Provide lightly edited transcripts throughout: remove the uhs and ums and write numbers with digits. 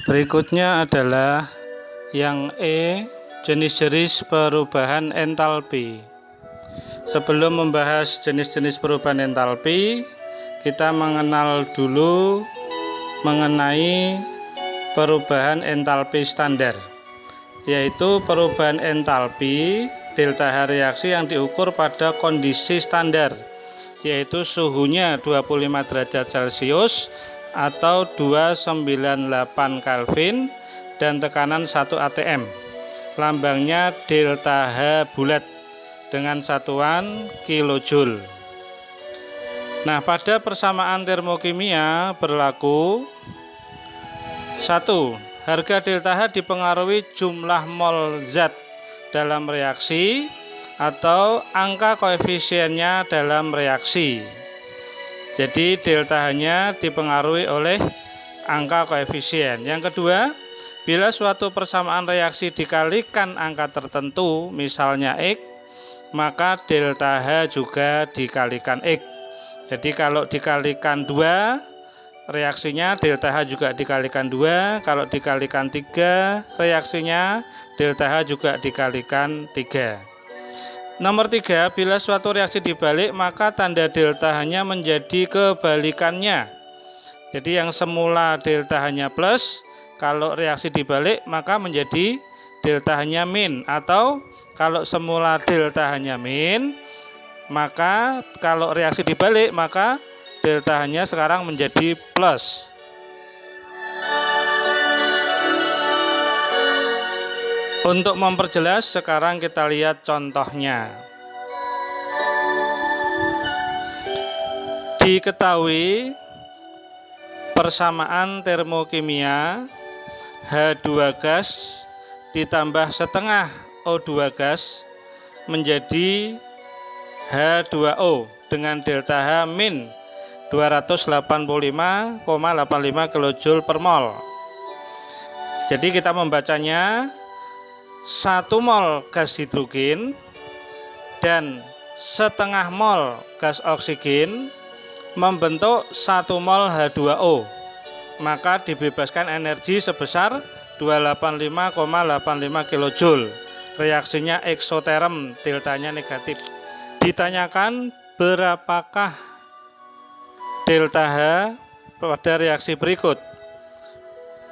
Berikutnya adalah yang E, jenis-jenis perubahan entalpi. Sebelum membahas jenis-jenis perubahan entalpi, kita mengenal dulu mengenai perubahan entalpi standar, yaitu perubahan entalpi delta H reaksi yang diukur pada kondisi standar, yaitu suhunya 25 derajat Celcius atau 298 Kelvin dan tekanan 1 atm. Lambangnya delta H bulat dengan satuan kilojoule. Nah, pada persamaan termokimia berlaku 1. Harga delta H dipengaruhi jumlah mol zat dalam reaksi atau angka koefisiennya dalam reaksi. Jadi delta H-nya dipengaruhi oleh angka koefisien. Yang kedua, bila suatu persamaan reaksi dikalikan angka tertentu, misalnya X, maka delta H juga dikalikan X. Jadi kalau dikalikan 2, reaksinya delta H juga dikalikan 2. Kalau dikalikan 3, reaksinya delta H juga dikalikan 3. Nomor 3, bila suatu reaksi dibalik, maka tanda delta H-nya menjadi kebalikannya. Jadi yang semula delta H-nya plus, kalau reaksi dibalik maka menjadi delta H-nya min, atau kalau semula delta H-nya min, maka kalau reaksi dibalik maka delta H-nya sekarang menjadi plus. Untuk memperjelas, sekarang kita lihat contohnya. Diketahui persamaan termokimia H2 gas ditambah setengah O2 gas menjadi H2O dengan delta H min 285,85 kJ per mol. Jadi kita membacanya 1 mol gas hidrogen dan setengah mol gas oksigen membentuk 1 mol H2O, maka dibebaskan energi sebesar 285,85 kJ. Reaksinya eksoterm, deltanya negatif. Ditanyakan berapakah delta H pada reaksi berikut.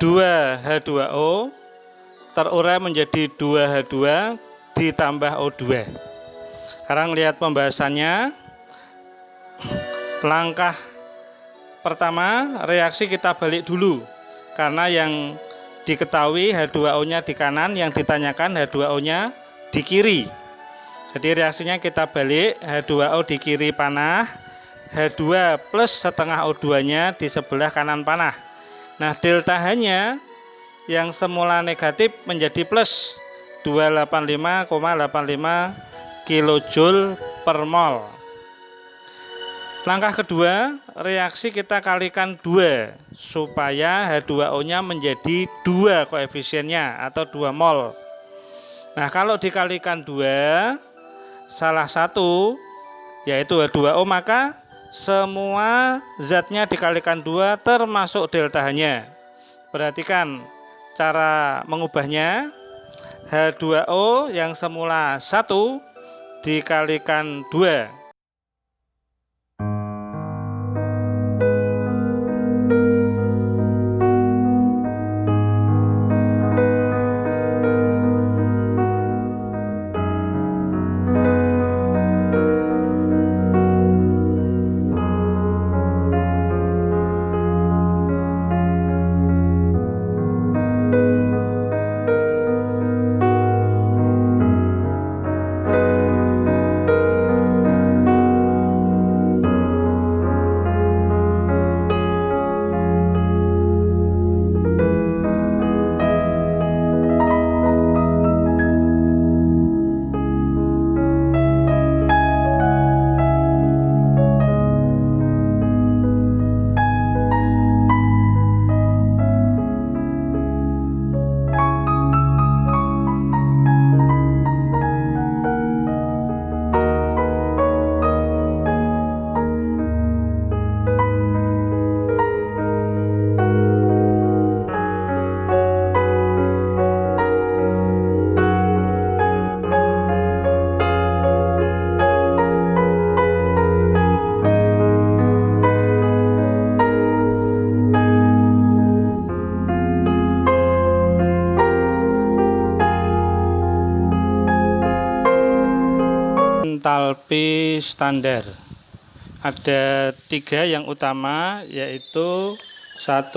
2H2O terurai menjadi 2H2 ditambah O2. Sekarang lihat pembahasannya. Langkah pertama, reaksi kita balik dulu, karena yang diketahui H2O-nya di kanan, yang ditanyakan H2O-nya di kiri. Jadi reaksinya kita balik, H2O di kiri panah, H2 plus setengah O2-nya di sebelah kanan panah. Nah, delta H-nya yang semula negatif menjadi plus 285,85 kJ per mol. Langkah kedua, reaksi kita kalikan 2 supaya H2O-nya menjadi 2 koefisiennya atau 2 mol. Nah, kalau dikalikan 2, salah satu yaitu H2O, maka semua zatnya dikalikan 2 termasuk delta H-nya. Perhatikan cara mengubahnya. H2O yang semula 1 dikalikan 2. entalpi standar. Ada 3 yang utama, yaitu 1.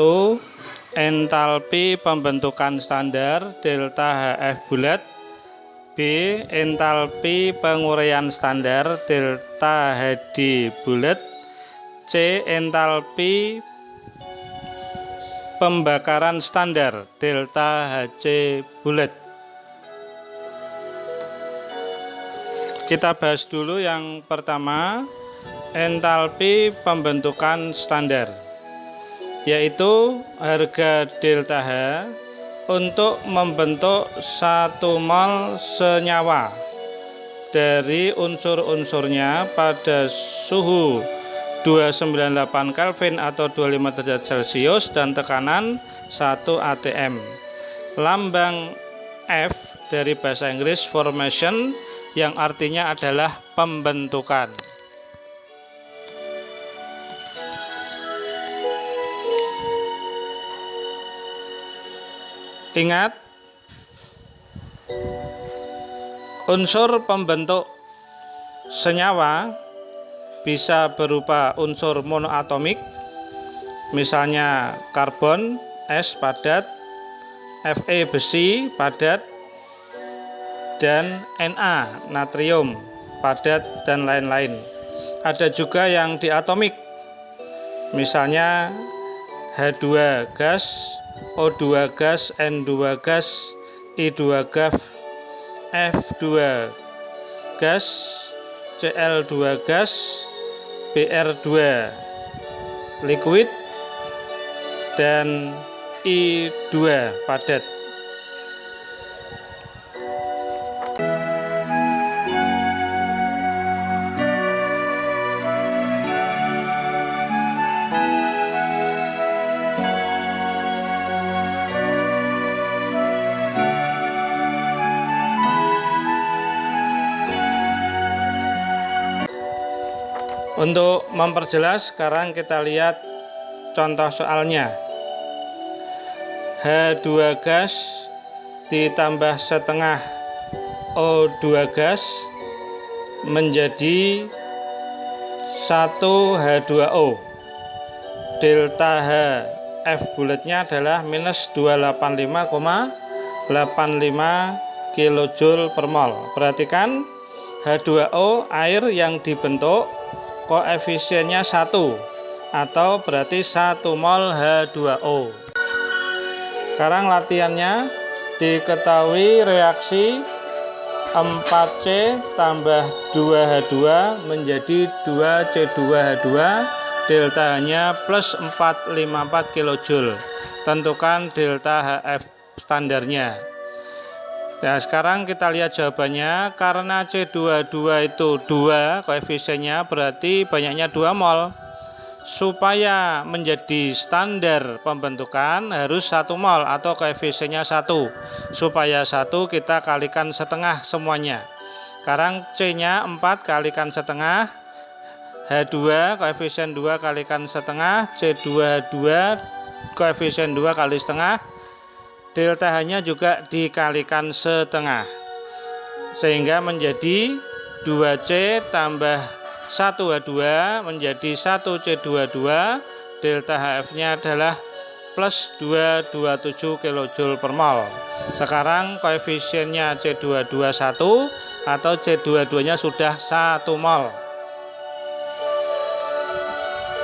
Entalpi pembentukan standar delta HF bulat. B. Entalpi penguraian standar delta HD bulat. C. Entalpi pembakaran standar delta HC bulat. Kita bahas dulu yang pertama, entalpi pembentukan standar, yaitu harga delta H untuk membentuk 1 mol senyawa dari unsur-unsurnya pada suhu 298 Kelvin atau 25 derajat Celcius dan tekanan 1 atm. Lambang F dari bahasa Inggris formation, yang artinya adalah pembentukan. Ingat, unsur pembentuk senyawa bisa berupa unsur monoatomik, misalnya karbon, S padat, Fe besi padat, dan Na natrium padat, dan lain-lain. Ada juga yang diatomik, misalnya H2 gas, O2 gas, N2 gas, I2 gas, F2 gas, Cl2 gas, Br2 liquid, dan I2 padat. Untuk memperjelas, sekarang kita lihat contoh soalnya. H2 gas ditambah setengah O2 gas menjadi 1 H2O. Delta H F bulatnya adalah minus 285,85 kJ per mol. Perhatikan, H2O air yang dibentuk koefisiennya 1, atau berarti 1 mol H2O. Sekarang latihannya, diketahui reaksi 4C tambah 2H2 menjadi 2C2H2, deltanya plus 454 kJ. Tentukan delta HF standarnya. Nah, sekarang kita lihat jawabannya. Karena C22 itu 2 koefisiennya, berarti banyaknya 2 mol. Supaya menjadi standar pembentukan harus 1 mol atau koefisiennya 1. Supaya 1 kita kalikan setengah semuanya. Sekarang C-nya 4 kalikan setengah, H2 koefisien 2 kalikan setengah, C2H2 koefisien 2 kali setengah, delta H-nya juga dikalikan setengah, sehingga menjadi 2C tambah 1H2 menjadi 1C22, delta HF-nya adalah plus 227 kJ per mol. Sekarang koefisiennya C22 1 atau C22-nya sudah 1 mol.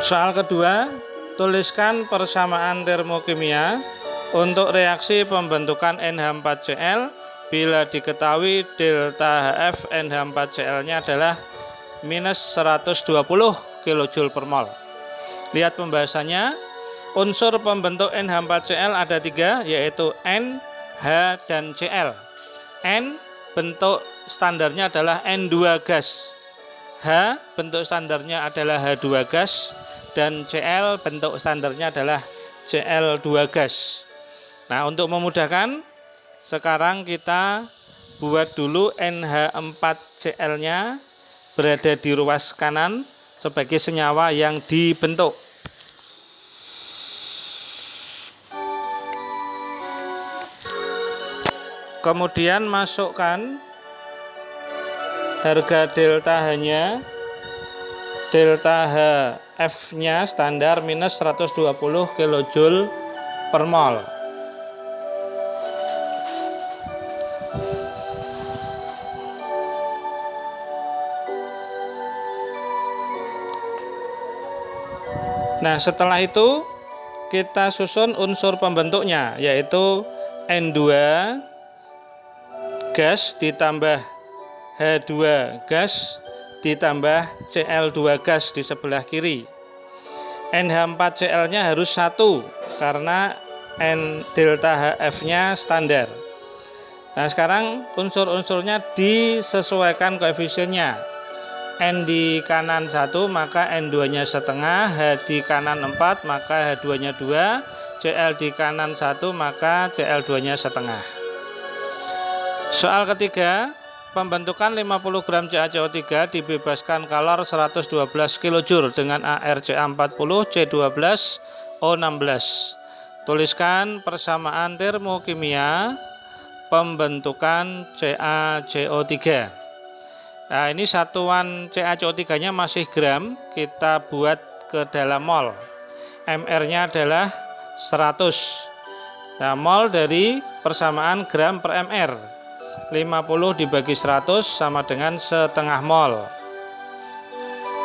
Soal kedua, tuliskan persamaan termokimia untuk reaksi pembentukan NH4Cl bila diketahui delta HF NH4Cl-nya adalah minus 120 kJ per mol. Lihat pembahasannya. Unsur pembentuk NH4Cl ada 3, yaitu N, H, dan Cl. N bentuk standarnya adalah N2 gas, H bentuk standarnya adalah H2 gas, dan Cl bentuk standarnya adalah Cl2 gas. Nah, untuk memudahkan, sekarang kita buat dulu NH4Cl-nya berada di ruas kanan sebagai senyawa yang dibentuk. Kemudian masukkan harga delta H-nya, delta HF-nya standar minus 120 kJ per mol. Nah, setelah itu kita susun unsur pembentuknya, yaitu N2 gas ditambah H2 gas ditambah Cl2 gas di sebelah kiri. NH4Cl-nya harus 1 karena N delta HF-nya standar. Nah, sekarang unsur-unsurnya disesuaikan koefisiennya. N di kanan 1 maka N2-nya setengah, H di kanan 4 maka H2-nya 2, Cl di kanan 1 maka Cl2-nya setengah. Soal ketiga, pembentukan 50 gram CaCO3 dibebaskan kalor 112 kJ dengan ArCa40, C12O16. Tuliskan persamaan termokimia pembentukan CaCO3. Nah, ini satuan CaCO3-nya masih gram, kita buat ke dalam mol. MR-nya adalah 100. Nah, mol dari persamaan gram per MR. 50 dibagi 100 sama dengan setengah mol.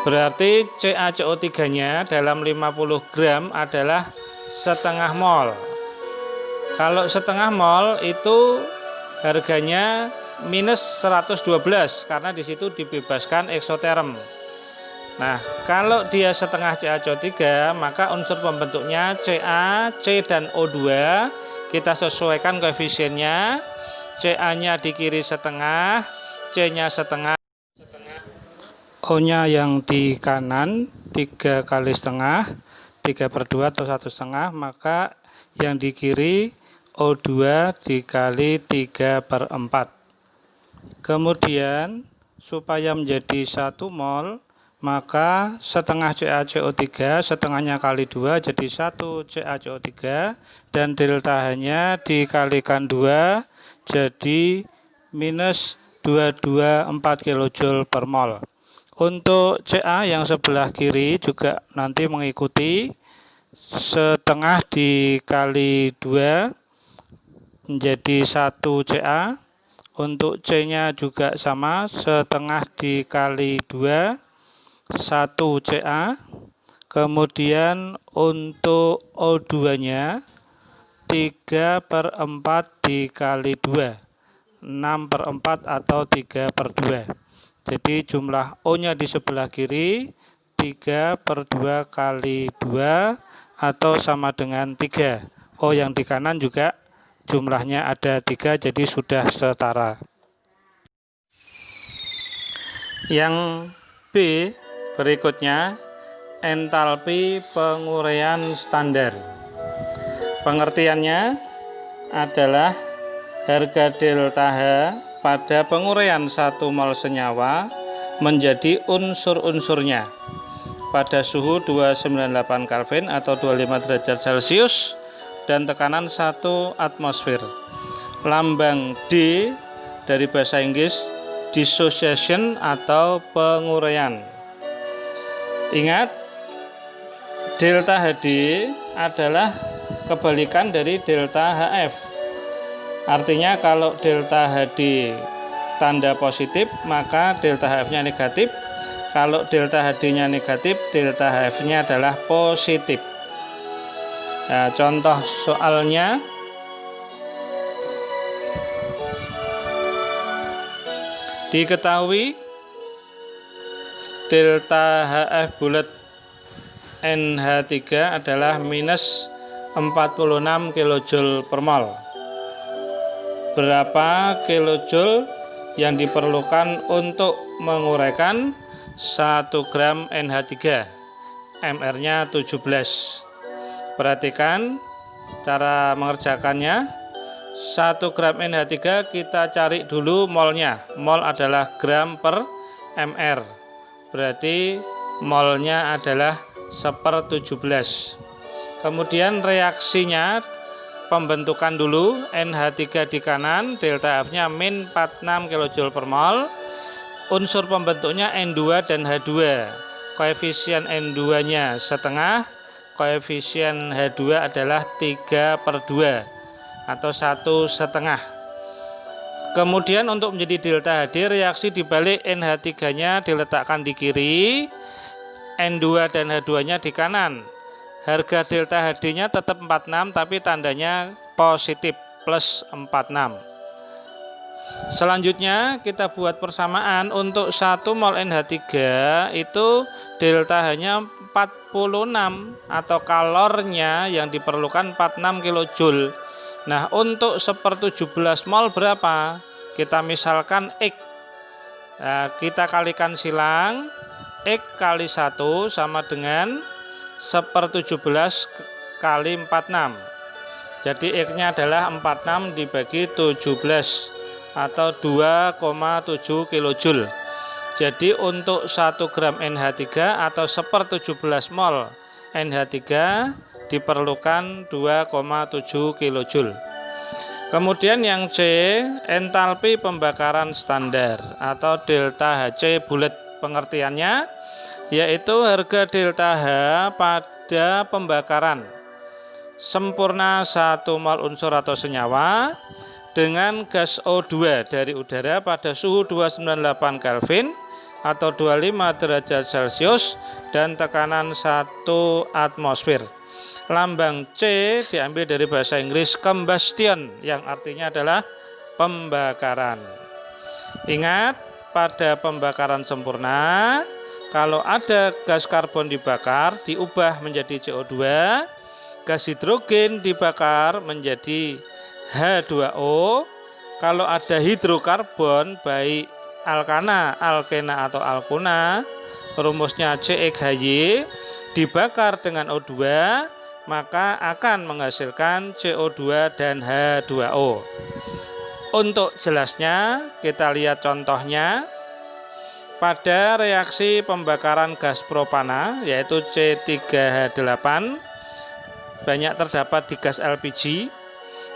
Berarti CaCO3-nya dalam 50 gram adalah setengah mol. Kalau setengah mol itu harganya minus 112 karena di situ dibebaskan eksoterm. Nah, kalau dia setengah CaCO3 maka unsur pembentuknya Ca, C dan O2 kita sesuaikan koefisiennya. Ca-nya di kiri setengah, C-nya setengah, O-nya yang di kanan 3 kali setengah, 3/2 atau 1/2, maka yang di kiri O2 dikali 3/4. Kemudian supaya menjadi 1 mol maka setengah CaCO3 setengahnya kali 2 jadi 1 CaCO3 dan delta H-nya dikalikan 2 jadi minus 224 kJ per mol. Untuk Ca yang sebelah kiri juga nanti mengikuti, setengah dikali 2 menjadi 1 Ca. Untuk C-nya juga sama, setengah dikali 2, 1 Ca. Kemudian untuk O2-nya 3/4 dikali 2, 6/4 atau 3/2. Jadi jumlah O-nya di sebelah kiri 3/2 kali 2 atau sama dengan 3. O yang di kanan juga jumlahnya ada 3, jadi sudah setara. Yang B berikutnya, entalpi penguraian standar. Pengertiannya adalah harga delta H pada penguraian 1 mol senyawa menjadi unsur-unsurnya pada suhu 298 Kelvin atau 25 derajat Celcius dan tekanan 1 atmosfer. Lambang D dari bahasa Inggris dissociation atau penguraian. Ingat, delta HD adalah kebalikan dari delta HF. Artinya kalau delta HD tanda positif maka delta HF-nya negatif. Kalau delta HD-nya negatif, delta HF-nya adalah positif. Nah, contoh soalnya diketahui delta HF bulat NH3 adalah minus 46 kJ per mol. Berapa kilojoule yang diperlukan untuk menguraikan 1 gram NH3? MR-nya 17. Perhatikan cara mengerjakannya. 1 gram NH3 kita cari dulu molnya. Mol adalah gram per MR. Berarti molnya adalah 1/17. Kemudian reaksinya pembentukan dulu. NH3 di kanan, delta F-nya min 46 kJ per mol. Unsur pembentuknya N2 dan H2. Koefisien N2-nya setengah, koefisien H2 adalah 3/2 atau 1,5. Kemudian untuk menjadi delta HD, reaksi dibalik NH3-nya diletakkan di kiri, N2 dan H2-nya di kanan. Harga delta HD-nya tetap 46 tapi tandanya positif plus 46. Selanjutnya kita buat persamaan. Untuk 1 mol NH3 itu delta H-nya 46 atau kalornya yang diperlukan 46 kJ. Nah, untuk 1/17 mol berapa? Kita misalkan X. Nah, kita kalikan silang. X kali 1 sama dengan 1/17 kali 46. Jadi X-nya adalah 46 dibagi 17 atau 2,7 kJ. Jadi untuk 1 gram NH3 atau 1/17 mol NH3 diperlukan 2,7 kJ. Kemudian yang C, entalpi pembakaran standar atau delta HC bulat. Pengertiannya yaitu harga delta H pada pembakaran sempurna 1 mol unsur atau senyawa dengan gas O2 dari udara pada suhu 298 Kelvin atau 25 derajat Celcius dan tekanan 1 atmosfer. Lambang C diambil dari bahasa Inggris combustion yang artinya adalah pembakaran. Ingat, pada pembakaran sempurna, kalau ada gas karbon dibakar diubah menjadi CO2, gas hidrogen dibakar menjadi H2O. Kalau ada hidrokarbon baik alkana, alkena atau alkona, rumusnya CXHY, dibakar dengan O2, maka akan menghasilkan CO2 dan H2O. Untuk jelasnya kita lihat contohnya. Pada reaksi pembakaran gas propana yaitu C3H8 banyak terdapat di gas LPG,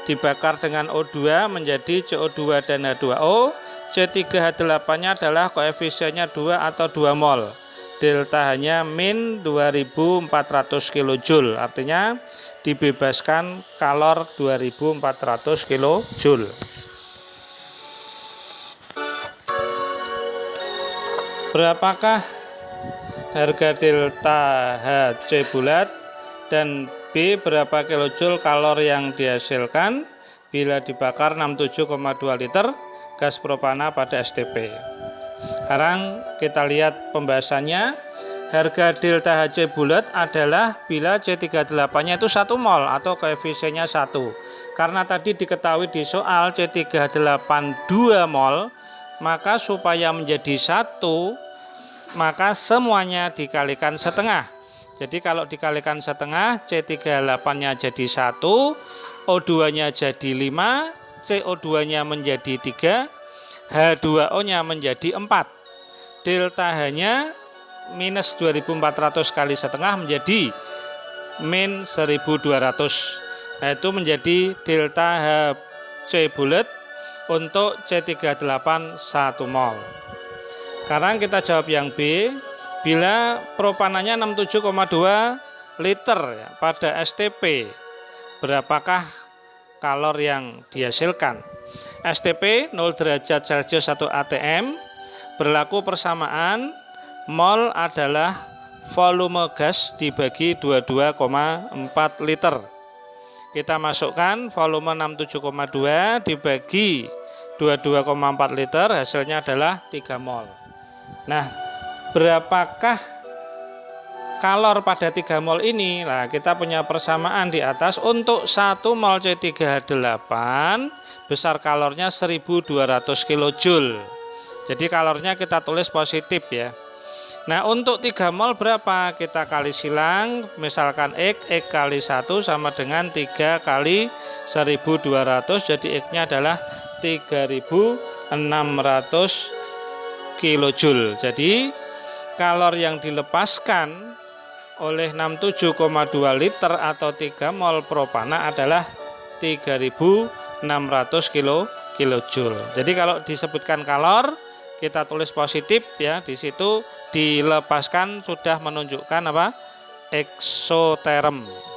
dibakar dengan O2 menjadi CO2 dan H2O. C3H8-nya adalah koefisiennya 2 atau 2 mol. Delta H-nya min 2400 kJ, artinya dibebaskan kalor 2400 kJ. Berapakah harga delta HC bulat dan B berapa kilojoule kalor yang dihasilkan bila dibakar 67,2 liter gas propana pada STP. Sekarang kita lihat pembahasannya. Harga delta HC bulat adalah bila C38-nya itu 1 mol atau koefisiennya 1. Karena tadi diketahui di soal C3H8 2 mol, maka supaya menjadi 1 maka semuanya dikalikan setengah. Jadi kalau dikalikan setengah, C38-nya jadi 1, O2-nya jadi 5, CO2-nya menjadi 3, H2O-nya menjadi 4. Delta H-nya minus 2400 kali setengah menjadi min 1200. Nah, itu menjadi delta HC bulat untuk C38 1 mol. Sekarang kita jawab yang B. Bila propananya 67,2 liter ya, pada STP, berapakah kalor yang dihasilkan? STP 0 derajat Celcius 1 atm, berlaku persamaan mol adalah volume gas dibagi 22,4 liter. Kita masukkan volume 67,2 dibagi 22,4 liter, hasilnya adalah 3 mol. Nah, berapakah kalor pada 3 mol ini? Nah, kita punya persamaan di atas. Untuk 1 mol C3H8 besar kalornya 1200 kJ. Jadi kalornya kita tulis positif ya. Nah, untuk 3 mol berapa? Kita kali silang, misalkan X kali 1 sama dengan 3 kali 1200, jadi X-nya adalah 3600 kJ. Jadi kalor yang dilepaskan oleh 67,2 liter atau 3 mol propana adalah 3600 kJ. Jadi kalau disebutkan kalor, kita tulis positif ya, di situ dilepaskan sudah menunjukkan apa? Eksoterm.